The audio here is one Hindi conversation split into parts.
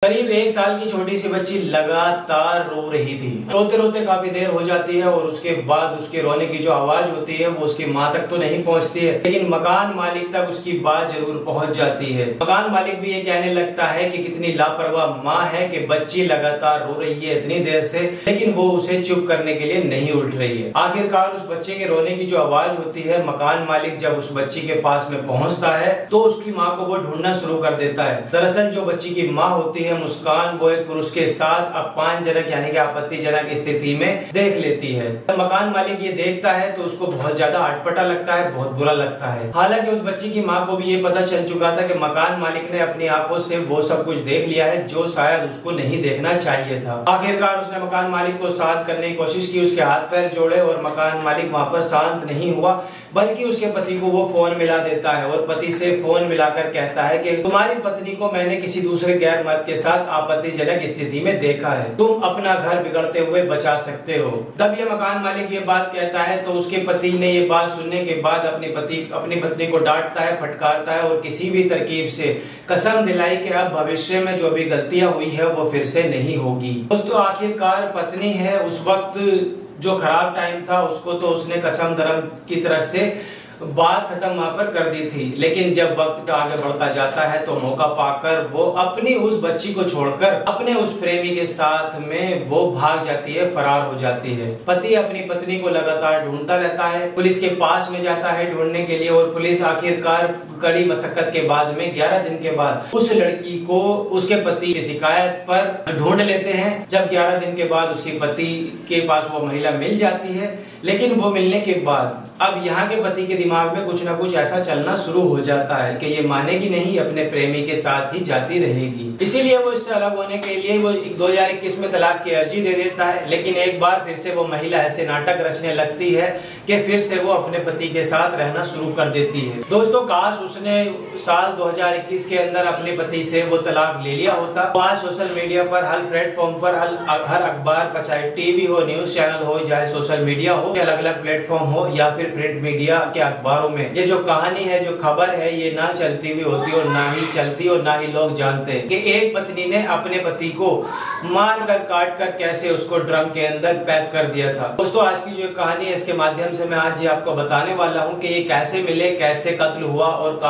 करीब 1 साल की छोटी सी बच्ची लगातार रो रही थी। रोते रोते काफी देर हो जाती है और उसके बाद उसके रोने की जो आवाज होती है वो उसकी माँ तक तो नहीं पहुंचती है, लेकिन मकान मालिक तक उसकी बात जरूर पहुंच जाती है। मकान मालिक भी ये कहने लगता है कि कितनी लापरवाह माँ है कि बच्ची लगातार रो रही है इतनी देर से, लेकिन वो उसे चुप करने के लिए नहीं उठ रही है। आखिरकार उस बच्चे के रोने की जो आवाज होती है, मकान मालिक जब उस बच्ची के पास में पहुंचता है तो उसकी माँ को वो ढूंढना शुरू कर देता है। दरअसल जो बच्ची की माँ होती है मुस्कान, वो एक पुरुष के साथ अपमानजनक यानी कि आपत्तिजनक स्थिति में देख लेती है। मकान मालिक ये देखता है तो उसको बहुत ज्यादा अटपटा लगता है, बहुत बुरा लगता है। हालांकि उस बच्ची की माँ को भी ये पता चल चुका था कि मकान मालिक ने अपनी आंखों से वो सब कुछ देख लिया है जो शायद उसको नहीं देखना चाहिए था। आखिरकार उसने मकान मालिक को शांत करने की कोशिश की, उसके हाथ पैर जोड़े और मकान मालिक वापस शांत नहीं हुआ, बल्कि उसके पति को वो फोन मिला देता है और पति से फोन मिलाकर कहता है कि तुम्हारी पत्नी को मैंने किसी दूसरे गैर मर्द के साथ आपत्तिजनक स्थिति में देखा है, तुम अपना घर बिगड़ते हुए बचा सकते हो। तब ये मकान मालिक ये बात कहता है तो उसके पति ने ये बात सुनने के बाद अपनी पत्नी को डांटता है, फटकारता है और किसी भी तरकीब से कसम दिलाई कि अब भविष्य में जो भी गलतियां हुई है वो फिर से नहीं होगी। दोस्तों आखिरकार पत्नी है, उस वक्त जो खराब टाइम था उसको तो उसने कसम धर्म की तरफ से बात खत्म वहां पर कर दी थी, लेकिन जब वक्त आगे बढ़ता जाता है तो मौका पाकर वो अपनी उस बच्ची को छोड़कर अपने उस प्रेमी के साथ में वो भाग जाती है, फरार हो जाती है। पति अपनी पत्नी को लगातार ढूंढता रहता है, पुलिस के पास में जाता है ढूंढने के लिए और पुलिस आखिरकार कड़ी मशक्कत के बाद में 11 दिन के बाद उस लड़की को उसके पति की शिकायत पर ढूंढ लेते हैं। जब 11 दिन के बाद उसके पति के पास वो महिला मिल जाती है, लेकिन वो मिलने के बाद अब यहाँ के पति के दिमाग में कुछ ना कुछ ऐसा चलना शुरू हो जाता है कि ये मानेगी नहीं, अपने प्रेमी के साथ ही जाती रहेगी। इसीलिए वो इससे अलग होने के लिए वो 2021 में तलाक की अर्जी दे देता है, लेकिन एक बार फिर से वो महिला ऐसे नाटक रचने लगती है कि फिर से वो अपने पति के साथ रहना शुरू कर देती है। दोस्तों काश उसने साल 2021 के अंदर अपने पति से वो तलाक ले लिया होता तो आज सोशल मीडिया पर हर प्लेटफॉर्म पर हर अखबार पर, चाहे टीवी हो, न्यूज चैनल हो, चाहे सोशल मीडिया हो, अलग अलग प्लेटफॉर्म हो या फिर प्रिंट मीडिया के अखबारों में ये जो कहानी है, जो खबर है, ये ना चलती हुई होती और ना ही चलती और ना ही लोग जानते कि एक पत्नी ने अपने पति को मार कर काट कर कैसे उसको ड्रम के अंदर पैक कर दिया था। दोस्तों आज की जो कहानी है इसके माध्यम से मैं आज ये आपको बताने वाला हूँ कि ये कैसे मिले, कैसे कत्ल हुआ और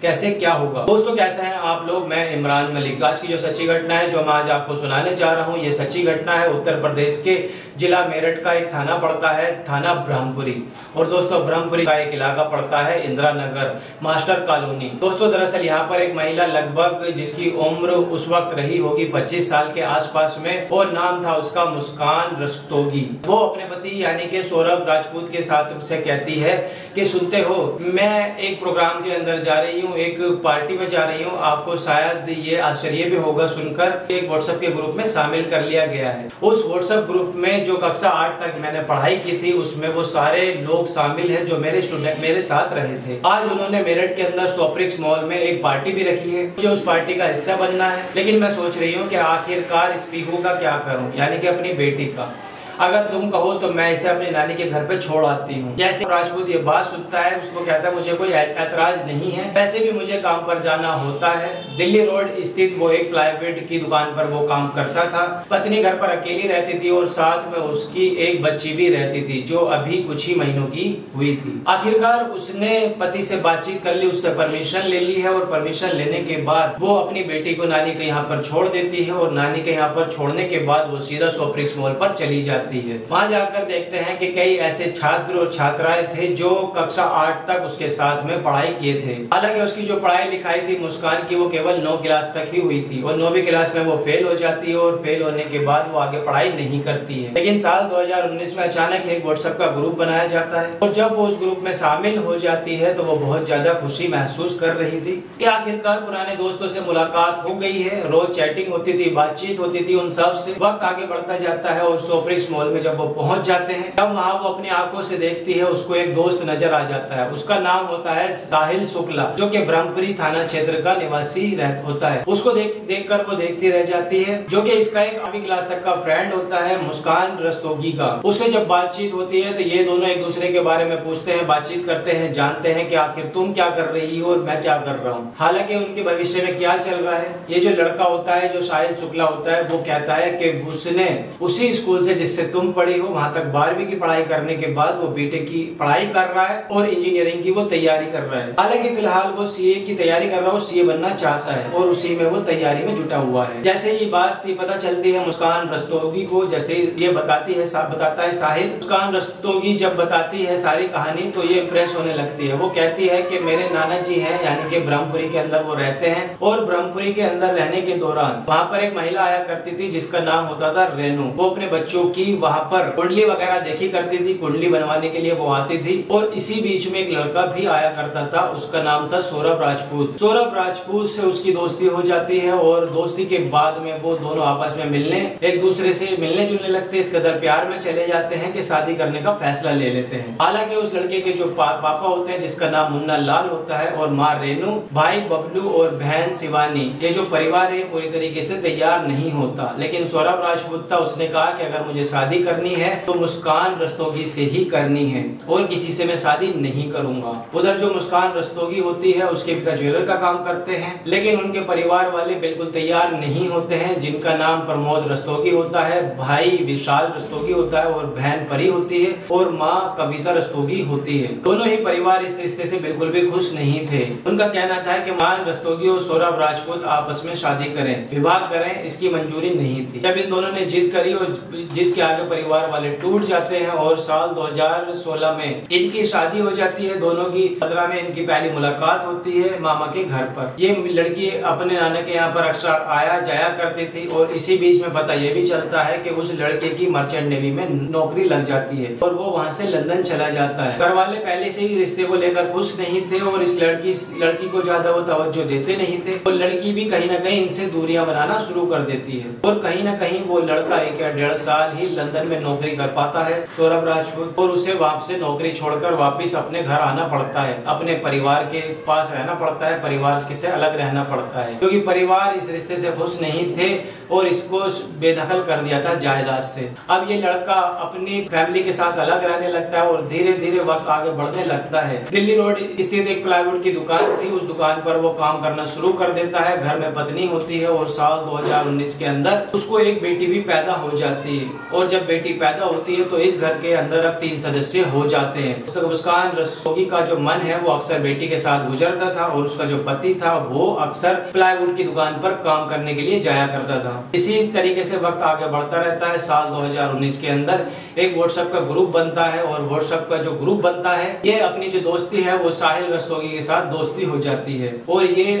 कैसे क्या होगा। दोस्तों कैसे हैं आप लोग, मैं इमरान मलिक। आज की जो सच्ची घटना है जो मैं आज आपको सुनाने जा रहा हूँ, ये सच्ची घटना है उत्तर प्रदेश के जिला मेरठ का एक थाना पड़ता है, थाना ब्रह्मपुरी। और दोस्तों ब्रह्मपुरी का एक इलाका पड़ता है इंदिरा नगर मास्टर कॉलोनी। दोस्तों दरअसल यहाँ पर एक महिला लगभग जिसकी उम्र उस वक्त रही होगी 25 साल के आसपास में और नाम था उसका मुस्कान रस्तोगी। वो अपने पति यानी कि सौरभ राजपूत के साथ से कहती है कि सुनते हो, मैं एक प्रोग्राम के अंदर जा रही हूँ, एक पार्टी में जा रही हूँ, आपको शायद ये आश्चर्य भी होगा सुनकर एक व्हाट्सएप के ग्रुप में शामिल कर लिया गया है। उस व्हाट्सएप ग्रुप में जो कक्षा 8 तक मैंने पढ़ाई की थी उसमें वो सारे लोग शामिल हैं जो मेरे स्टूडेंट मेरे साथ रहे थे। आज उन्होंने मेरठ के अंदर सोप्रिक्स मॉल में एक पार्टी भी रखी है, मुझे उस पार्टी का हिस्सा बनना है, लेकिन मैं सोच रही हूँ कि आखिरकार इस पीहू का क्या करूँ, यानी कि अपनी बेटी का। अगर तुम कहो तो मैं इसे अपनी नानी के घर पे छोड़ आती हूँ। जैसे राजपूत ये बात सुनता है उसको कहता है मुझे कोई ऐतराज नहीं है, वैसे भी मुझे काम पर जाना होता है। दिल्ली रोड स्थित वो एक प्लाईवुड की दुकान पर वो काम करता था। पत्नी घर पर अकेली रहती थी और साथ में उसकी एक बच्ची भी रहती थी जो अभी कुछ ही महीनों की हुई थी। आखिरकार उसने पति से बातचीत कर ली, उससे परमिशन ले ली है और परमिशन लेने के बाद वो अपनी बेटी को नानी के यहाँ पर छोड़ देती है और नानी के यहाँ पर छोड़ने के बाद वो सीधा सोप्रिक्स मॉल पर चली जाती है। वहां जाकर देखते हैं कि कई ऐसे छात्र और छात्राएं थे जो कक्षा 8 तक उसके साथ में पढ़ाई किए थे। हालांकि उसकी जो पढ़ाई लिखाई थी मुस्कान की वो केवल 9 क्लास तक ही हुई थी और 9वीं क्लास में वो फेल हो जाती है और फेल होने के बाद वो आगे पढ़ाई नहीं करती है। लेकिन साल 2019 में अचानक एक व्हाट्सएप का ग्रुप बनाया जाता है और जब वो उस ग्रुप में शामिल हो जाती है तो वो बहुत ज्यादा खुशी महसूस कर रही थी कि आखिरकार पुराने दोस्तों से मुलाकात हो गई है। रोज चैटिंग होती थी, बातचीत होती थी उन सब से। वक्त आगे बढ़ता जाता है और सोप्रिक्स मॉल में जब वो पहुंच जाते हैं, तब वहाँ वो अपनी आंखों से देखती है, उसको एक दोस्त नजर आ जाता है। उसका नाम होता है साहिल शुक्ला, जो कि ब्रह्मपुरी थाना क्षेत्र का निवासी होता है। उसको देख कर वो देखती रह जाती है, जो कि इसका एक 8वीं क्लास तक का फ्रेंड होता है, मुस्कान रस्तोगी का। उससे जब बातचीत होती है तो ये दोनों एक दूसरे के बारे में पूछते हैं, बातचीत करते हैं, जानते हैं कि आखिर तुम क्या कर रही हो और मैं क्या कर रहा हूँ। हालांकि उनके भविष्य में क्या चल रहा है, ये जो लड़का होता है, जो साहिल शुक्ला होता है, वो कहता है कि उसने उसी स्कूल से जिससे तुम पढ़ी हो, वहां तक 12वीं की पढ़ाई करने के बाद वो बीटेक की पढ़ाई कर रहा है और इंजीनियरिंग की वो तैयारी कर रहा है। हालांकि फिलहाल वो सीए की तैयारी कर रहा है, सीए बनना चाहता है और उसी में वो तैयारी में जुटा हुआ है। जैसे ये बात पता चलती है मुस्कान रस्तोगी को, जैसे ये बताता है साहिल, मुस्कान रस्तोगी जब बताती है सारी कहानी तो ये इम्प्रेस होने लगती है। वो कहती है कि मेरे नाना जी हैं, यानी कि ब्रह्मपुरी के अंदर वो रहते हैं, और ब्रह्मपुरी के अंदर रहने के दौरान वहाँ पर एक महिला आया करती थी जिसका नाम होता था रेनू। वो अपने बच्चों की वहाँ पर कुंडली वगैरह देखी करती थी, कुंडली बनवाने के लिए वो आती थी। और इसी बीच में एक लड़का भी आया करता था, उसका नाम था सौरभ राजपूत। सौरभ राजपूत से उसकी दोस्ती हो जाती है और दोस्ती के बाद में वो दोनों आपस में एक दूसरे से मिलने जुलने लगते हैं, इस कदर प्यार में चले जाते हैं कि शादी करने का फैसला ले लेते हैं। हालांकि उस लड़के के जो पापा होते हैं, जिसका नाम मुन्ना लाल होता है, और माँ रेनू, भाई बबलू और बहन शिवानी, ये जो परिवार है पूरी तरीके से तैयार नहीं होता। लेकिन सौरभ राजपूत था, उसने कहा कि अगर मुझे शादी करनी है तो मुस्कान रस्तोगी से ही करनी है और किसी से मैं शादी नहीं करूंगा। उधर जो मुस्कान रस्तोगी होती है, उसके पिता ज्वेलर का काम करते हैं, लेकिन उनके परिवार वाले बिल्कुल तैयार नहीं होते हैं। जिनका नाम प्रमोद रस्तोगी होता है, भाई विशाल रस्तोगी होता है और बहन परी होती है और माँ कविता रस्तोगी होती है। दोनों ही परिवार इस रिश्ते से बिल्कुल भी खुश नहीं थे। उनका कहना था कि मान रस्तोगी और सौरभ राजपूत आपस में शादी करें, विवाह करें, इसकी मंजूरी नहीं थी। जब इन दोनों ने जिद करी और जिद के आगे परिवार वाले टूट जाते हैं और साल 2016 में इनकी शादी हो जाती है। दोनों की 15 में इनकी पहली मुलाकात होती है मामा के घर पर। ये लड़की अपने नाना के यहाँ पर अक्सर आया जाया करती थी और इसी बीच में पता ये भी चलता है कि उस लड़के की मर्चेंट नेवी में नौकरी लग जाती है और वो वहाँ से लंदन चला जाता है। घर वाले पहले से ही रिश्ते को लेकर खुश नहीं थे और इस लड़की को ज्यादा वो तवज्जो देते नहीं थे और लड़की भी कहीं ना कहीं इनसे दूरियां बनाना शुरू कर देती है और कहीं ना कहीं वो लड़का 1 या 1.5 साल ही लंदन में नौकरी कर पाता है, सौरभ राजपूत, और उसे वहां से नौकरी छोड़कर वापिस अपने घर आना पड़ता है, अपने परिवार के पास रहना पड़ता है, परिवार से अलग रहना पड़ता है, क्योंकि परिवार इस रिश्ते से खुश नहीं थे और इसको बेदखल कर दिया था जायदाद से। अब ये लड़का अपनी फैमिली के साथ अलग रहने लगता है और धीरे धीरे वक्त आगे बढ़ने लगता है। दिल्ली रोड स्थित एक प्लाईवुड की दुकान थी, उस दुकान पर वो काम करना शुरू कर देता है। घर में पत्नी होती है और साल 2019 के अंदर उसको एक बेटी भी पैदा हो जाती है और जब बेटी पैदा होती है तो इस घर के अंदर अब 3 सदस्य हो जाते हैं। तो मुस्कान रस्तोगी का जो मन है वो अक्सर बेटी के साथ गुजरता था और उसका जो पति था वो अक्सर प्लाईवुड की दुकान पर काम करने के लिए जाया करता था। इसी तरीके से वक्त आगे बढ़ता रहता है। साल 2019 के अंदर एक व्हाट्सएप का ग्रुप बनता है और व्हाट्सएप का जो ग्रुप बनता है, ये अपनी जो दोस्ती है वो साहिल रस्तोगी के साथ दोस्ती हो जाती है और ये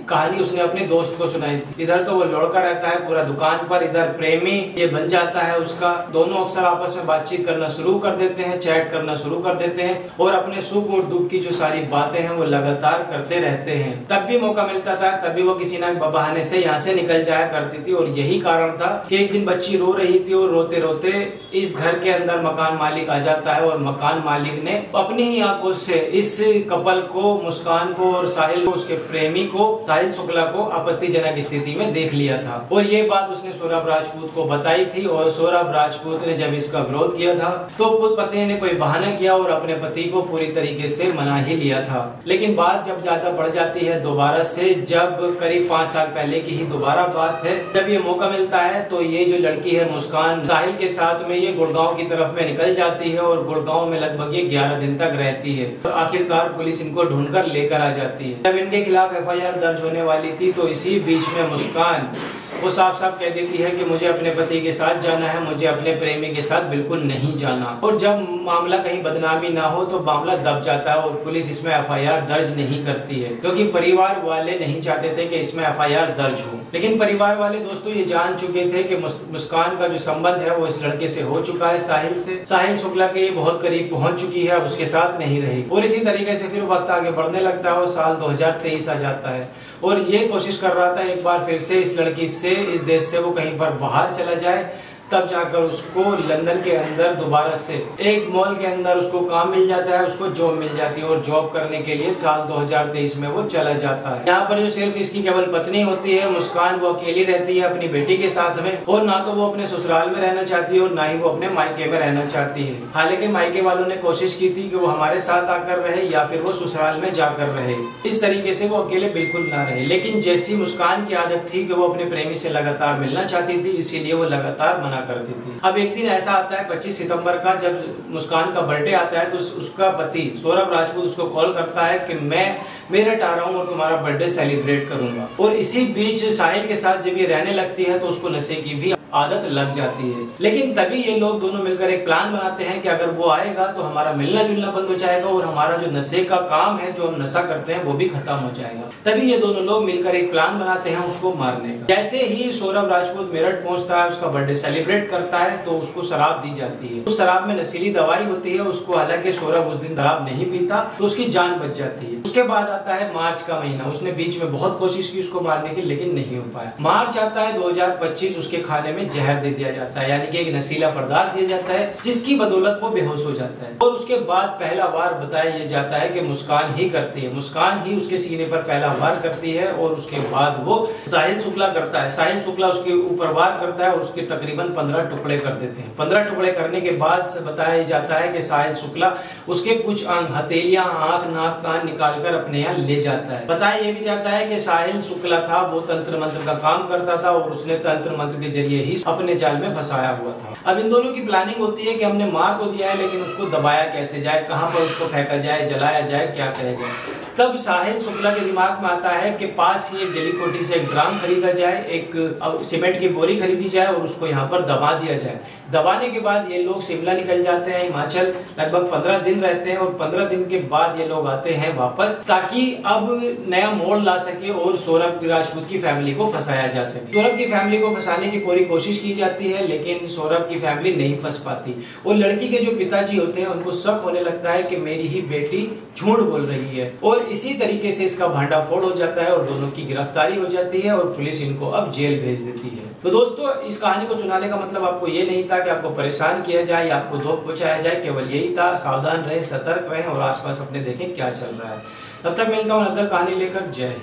कहानी उसने अपने दोस्त को सुनाई थी। इधर तो वो लड़का रहता है पूरा दुकान पर, इधर प्रेमी ये बन जाता है उसका। दोनों अक्सर आपस में बातचीत करना शुरू कर देते हैं, चैट करना शुरू कर देते हैं और अपने सुख और दुख की जो सारी बातें हैं वो लगातार करते रहते हैं। तब भी मौका मिलता था, तभी वो किसी न बहाने से यहाँ से निकल जाया करती थी और यही कारण था कि एक दिन बच्ची रो रही थी और रोते रोते इस घर के अंदर मकान मालिक आ जाता है और मकान मालिक ने अपनी ही आंखों से इस कपल को, मुस्कान को और साहिल को, उसके प्रेमी को, साहिल शुक्ला को आपत्तिजनक स्थिति में देख लिया था और ये बात उसने सौरभ राजपूत को बताई थी और सौरभ राजपूत ने जब इसका विरोध किया था तो पत्नी ने कोई बहाना किया और अपने पति को पूरी तरीके से मना ही लिया था। लेकिन बात जब ज्यादा बढ़ जाती है दोबारा से, जब करीब 5 साल पहले की ही दोबारा बात है, जब ये मौका मिलता है तो ये जो लड़की है मुस्कान साहिल के साथ में ये गुड़गांव की तरफ में निकल जाती है और गुड़गांव में लगभग ये 11 दिन तक रहती है और आखिरकार पुलिस इनको ढूंढकर लेकर आ जाती है। जब इनके खिलाफ FIR दर्ज होने वाली थी तो इसी बीच में मुस्कान वो साफ साफ कह देती है कि मुझे अपने पति के साथ जाना है, मुझे अपने प्रेमी के साथ बिल्कुल नहीं जाना। और जब मामला कहीं बदनामी ना हो तो मामला दब जाता है और पुलिस इसमें FIR दर्ज नहीं करती है क्योंकि परिवार वाले नहीं चाहते थे कि इसमें FIR दर्ज हो। लेकिन परिवार वाले दोस्तों ये जान चुके थे कि मुस्कान का जो संबंध है वो इस लड़के से हो चुका है, साहिल से। साहिल शुक्ला के बहुत करीब पहुंच चुकी है, अब उसके साथ नहीं रही और इसी तरीके से फिर वक्त आगे बढ़ने लगता है और साल 2023 आ जाता है और ये कोशिश कर रहा था एक बार फिर से इस लड़की से, इस देश से वो कहीं पर बाहर चला जाए तब जाकर उसको लंदन के अंदर दोबारा से एक मॉल के अंदर उसको काम मिल जाता है, उसको जॉब मिल जाती है और जॉब करने के लिए साल 2023 में वो चला जाता है। यहाँ पर जो सिर्फ इसकी केवल पत्नी होती है मुस्कान, वो अकेली रहती है अपनी बेटी के साथ में, और ना तो वो अपने ससुराल में रहना चाहती है और ना ही वो अपने मायके में रहना चाहती है। हालांकि मायके वालों ने कोशिश की थी कि वो हमारे साथ आकर रहे या फिर वो ससुराल में जाकर रहे, इस तरीके से वो अकेले बिल्कुल ना रहे। लेकिन जैसी मुस्कान की आदत थी कि वो अपने प्रेमी से लगातार मिलना चाहती थी, इसीलिए वो लगातार मना करती थी। अब एक दिन ऐसा आता है 25 सितंबर का, जब मुस्कान का बर्थडे आता है, तो उसका पति सौरभ राजपूत उसको कॉल करता है कि मैं मेरठ आ रहा हूँ और तुम्हारा बर्थडे सेलिब्रेट करूंगा। और इसी बीच साहिल के साथ जब ये रहने लगती है तो उसको नशे की भी आदत लग जाती है। लेकिन तभी ये लोग दोनों मिलकर एक प्लान बनाते हैं कि अगर वो आएगा तो हमारा मिलना जुलना बंद हो जाएगा और हमारा जो नशे का काम है, जो हम नशा करते हैं, वो भी खत्म हो जाएगा। तभी ये दोनों लोग मिलकर एक प्लान बनाते हैं उसको मारने का। जैसे ही सौरभ राजपूत मेरठ पहुंचता है, उसका बर्थडे सेलिब्रेट करता है, तो उसको शराब दी जाती है। उस शराब में नशीली दवाई होती है। उसको, हालांकि सौरभ उस दिन शराब नहीं पीता, तो उसकी जान बच जाती है। उसके बाद आता है मार्च का महीना। उसने बीच में बहुत कोशिश की उसको मारने की, लेकिन नहीं हो पाया। मार्च आता है 2025, उसके खाने में जहर दे दिया जाता है, यानी कि एक नशीला पदार्थ दिया जाता है जिसकी बदौलत वो बेहोश हो जाता है। और उसके बाद पहला वार बताया जाता है कि मुस्कान ही करती है, मुस्कान ही उसके सीने पर पहला वार करती है। और उसके बाद वो साहिल शुक्ला करता है, साहिल शुक्ला उसके ऊपर वार करता है और उसके तकरीबन 15 टुकड़े कर देते हैं। 15 टुकड़े करने के बाद बताया जाता है कि साहिल शुक्ला उसके कुछ अंग, हथेलियां, आंख, नाक, कान निकालकर अपने यहाँ ले जाता है। बताया ये भी जाता है कि साहिल शुक्ला था वो तंत्र मंत्र का काम करता था और उसने तंत्र मंत्र के जरिए ही अपने जाल में फंसाया हुआ था। अब इन दोनों की प्लानिंग होती है कि हमने मार तो दिया है, लेकिन उसको दबाया कैसे जाए, कहां पर उसको फेंका जाए, जलाया जाए, क्या किया जाए। तब साहिल शुक्ला के दिमाग में आता है कि पास ही एक जली कोठी से एक ड्राम खरीदा जाए, एक सीमेंट की बोरी खरीदी जाए और उसको यहाँ पर दबा दिया जाए। दबाने के बाद ये लोग शिमला निकल जाते हैं, हिमाचल लगभग 15 दिन रहते हैं और 15 दिन के बाद ये लोग आते हैं वापस, ताकि अब नया मोड़ ला सके और सौरभ राजपूत की फैमिली को फंसाया जा सके। सौरभ की फैमिली को फंसाने की पूरी कोशिश की जाती है, लेकिन सौरभ की फैमिली नहीं फंस पाती। और लड़की के जो पिताजी होते हैं उनको शक होने लगता है कि मेरी ही बेटी झूठ बोल रही है, और इसी तरीके से इसका भांडाफोड़ हो जाता है और दोनों की गिरफ्तारी हो जाती है और पुलिस इनको अब जेल भेज देती है। तो दोस्तों, इस कहानी को सुनाने का मतलब आपको ये नहीं था कि आपको परेशान किया जाए या आपको दुख पहुंचाया जाए, केवल यही था सावधान रहें, सतर्क रहें और आसपास अपने देखें क्या चल रहा है। तब तक मिलता हूं अदर कहानी लेकर। जय हिंद।